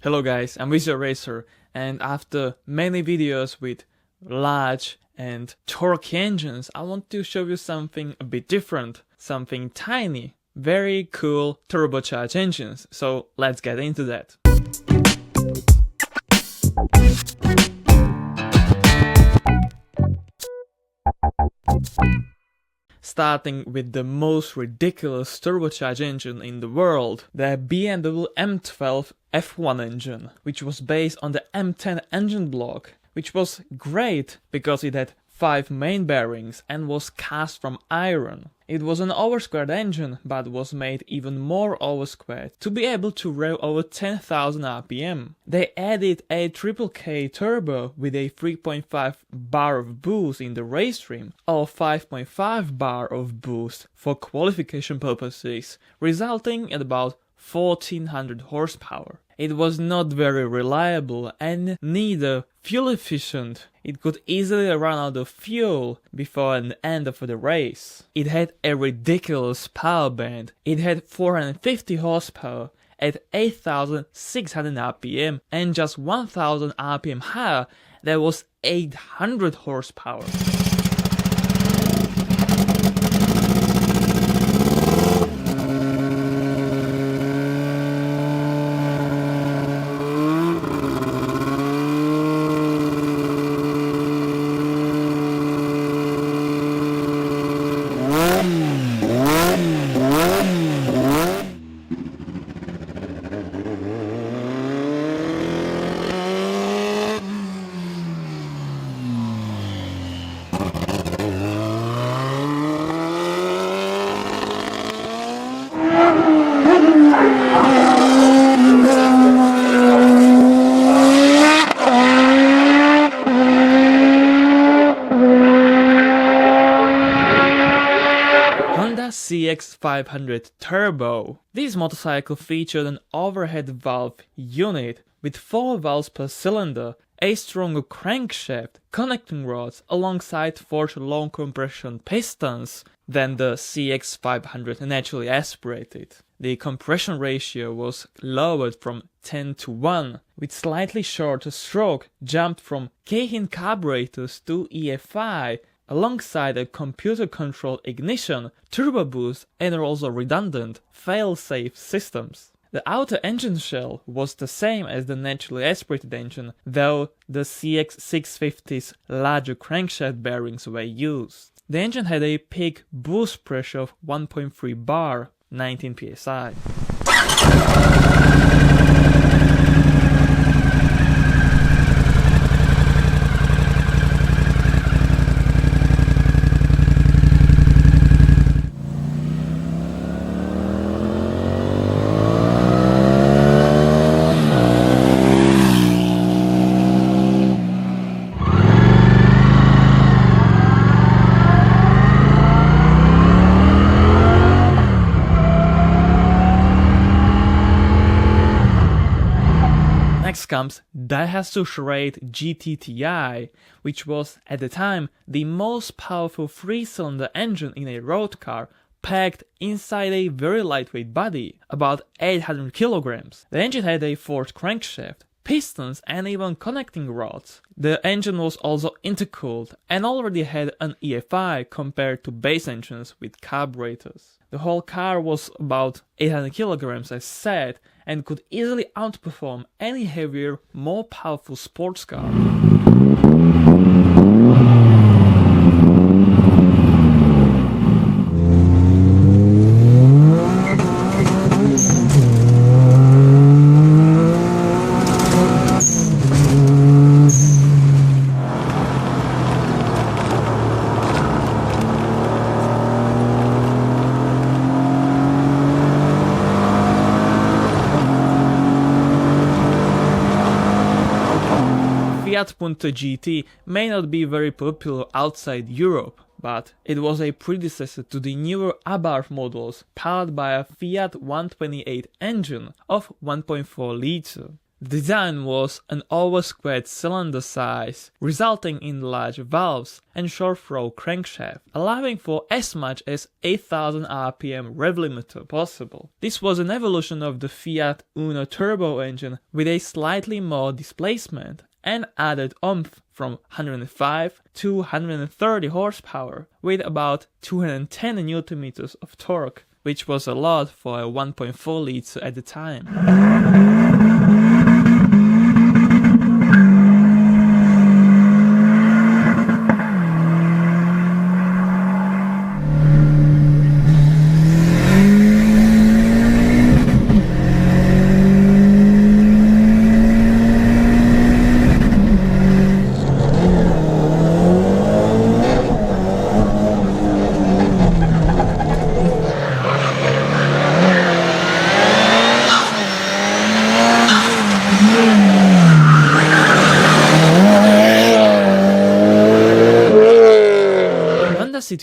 Hello guys, I'm VisioRacer, and after many videos with large and torque engines, I want to show you something a bit different, something tiny, very cool turbocharged engines, so let's get into that. Starting with the most ridiculous turbocharged engine in the world, the BMW M12 F1 engine, which was based on the M10 engine block, which was great because it had 5 main bearings and was cast from iron. It was an oversquared engine, but was made even more oversquared to be able to rev over 10,000 RPM. They added a triple K turbo with a 3.5 bar of boost in the race trim, or 5.5 bar of boost for qualification purposes, resulting in about 1400 horsepower. It was not very reliable and neither fuel efficient. It could easily run out of fuel before the end of the race. It had a ridiculous power band. It had 450 horsepower at 8600 RPM, and just 1000 RPM higher there was 800 horsepower. Honda CX500 Turbo. This motorcycle featured an overhead valve unit with 4 valves per cylinder, a stronger crankshaft, connecting rods alongside forged long compression pistons than the CX500 naturally aspirated. The compression ratio was lowered from 10:1, with slightly shorter stroke jumped from K-in carburetors to EFI, alongside a computer-controlled ignition, turbo boost, and also redundant fail-safe systems. The outer engine shell was the same as the naturally aspirated engine, though the CX650's larger crankshaft bearings were used. The engine had a peak boost pressure of 1.3 bar, 19 psi. Next comes Daihatsu Charade GTti, which was at the time the most powerful 3-cylinder engine in a road car, packed inside a very lightweight body, about 800 kilograms. The engine had a forged crankshaft, pistons, and even connecting rods. The engine was also intercooled and already had an EFI compared to base engines with carburetors. The whole car was about 800 kilograms as said, and could easily outperform any heavier, more powerful sports car. Fiat Punto GT may not be very popular outside Europe, but it was a predecessor to the newer Abarth models powered by a Fiat 128 engine of 1.4 liter. The design was an over-squared cylinder size, resulting in large valves and short-throw crankshaft, allowing for as much as 8000 rpm rev limiter possible. This was an evolution of the Fiat Uno turbo engine with a slightly more displacement and added oomph from 105 to 130 horsepower with about 210 Nm of torque, which was a lot for a 1.4 litre at the time.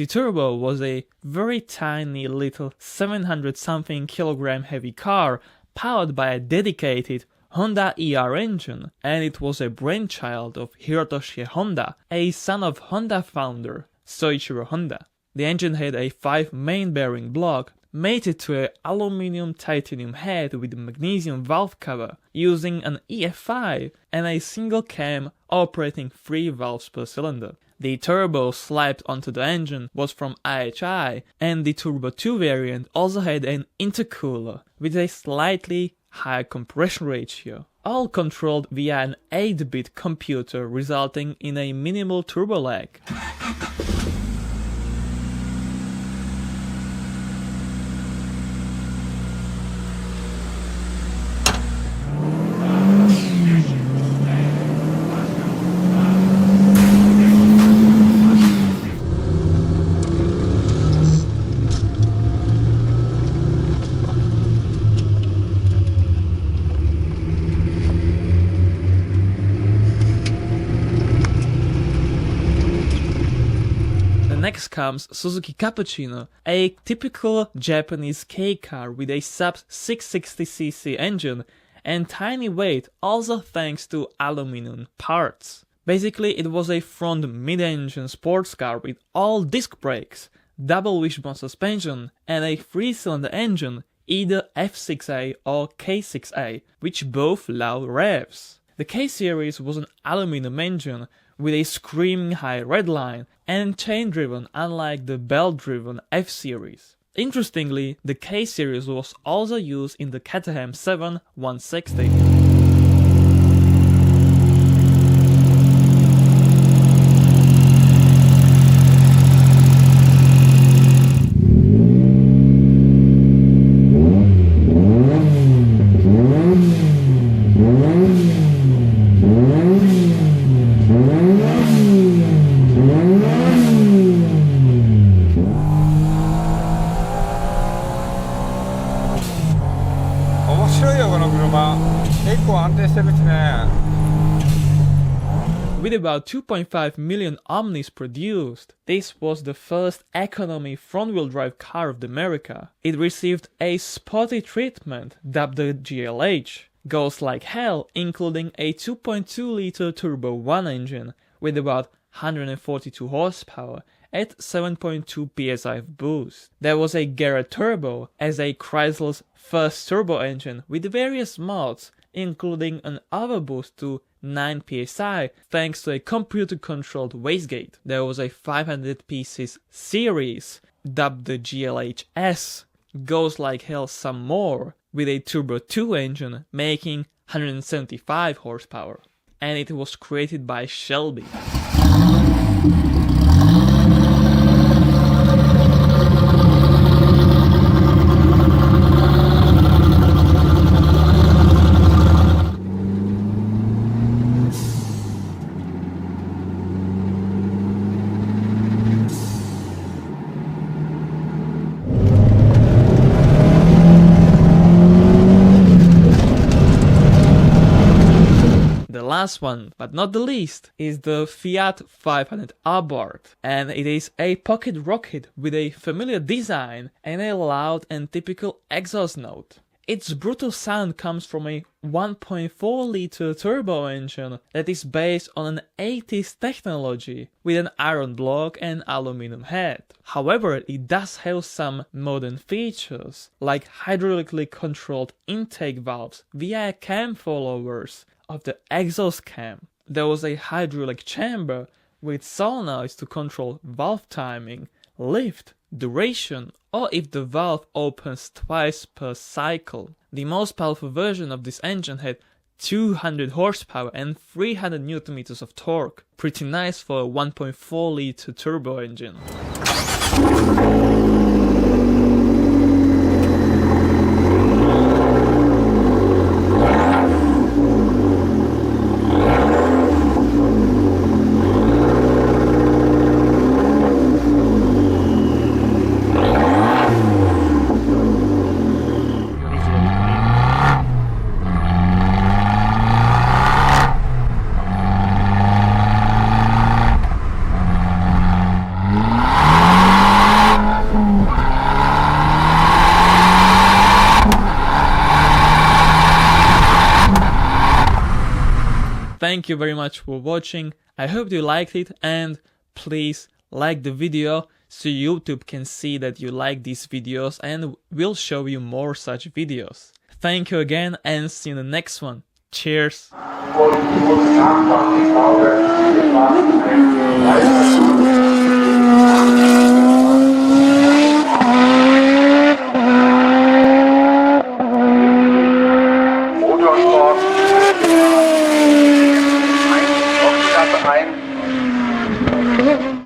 Turbo was a very tiny little 700 something kilogram heavy car powered by a dedicated Honda ER engine, and it was a brainchild of Hirotoshi Honda, a son of Honda founder Soichiro Honda. The engine had a 5 main bearing block mated to an aluminium titanium head with a magnesium valve cover using an EF5 and a single cam operating 3 valves per cylinder. The turbo slapped onto the engine was from IHI, and the Turbo 2 variant also had an intercooler with a slightly higher compression ratio, all controlled via an 8-bit computer, resulting in a minimal turbo lag. Next comes Suzuki Cappuccino, a typical Japanese K car with a sub 660cc engine and tiny weight, also thanks to aluminum parts. Basically, it was a front mid-engine sports car with all disc brakes, double wishbone suspension and a 3-cylinder engine, either F6A or K6A, which both loud revs. The K-series was an aluminum engine with a screaming high redline and chain-driven, unlike the belt-driven F-series. Interestingly, the K-series was also used in the Caterham 7 160. With about 2.5 million Omnis produced, this was the first economy front-wheel drive car of America. It received a spotty treatment dubbed the GLH, goes like hell, including a 2.2-liter Turbo 1 engine with about 142 horsepower at 7.2 psi of boost. There was a Garrett Turbo as a Chrysler's first turbo engine with various mods, including an overboost to 9 psi thanks to a computer-controlled wastegate. There was a 500 pieces series dubbed the GLH-S, goes like hell some more, with a Turbo 2 engine making 175 horsepower, and it was created by Shelby. Last one, but not the least, is the Fiat 500 Abarth, and it is a pocket rocket with a familiar design and a loud and typical exhaust note. Its brutal sound comes from a 1.4-liter turbo engine that is based on an 80s technology with an iron block and aluminum head. However, it does have some modern features like hydraulically controlled intake valves via cam followers of the exhaust cam. There was a hydraulic chamber with solenoids to control valve timing, lift, duration, or if the valve opens twice per cycle. The most powerful version of this engine had 200 horsepower and 300 Nm of torque. Pretty nice for a 1.4-liter turbo engine. Thank you very much for watching. I hope you liked it, and please like the video so YouTube can see that you like these videos and will show you more such videos. Thank you again and see you in the next one. Cheers!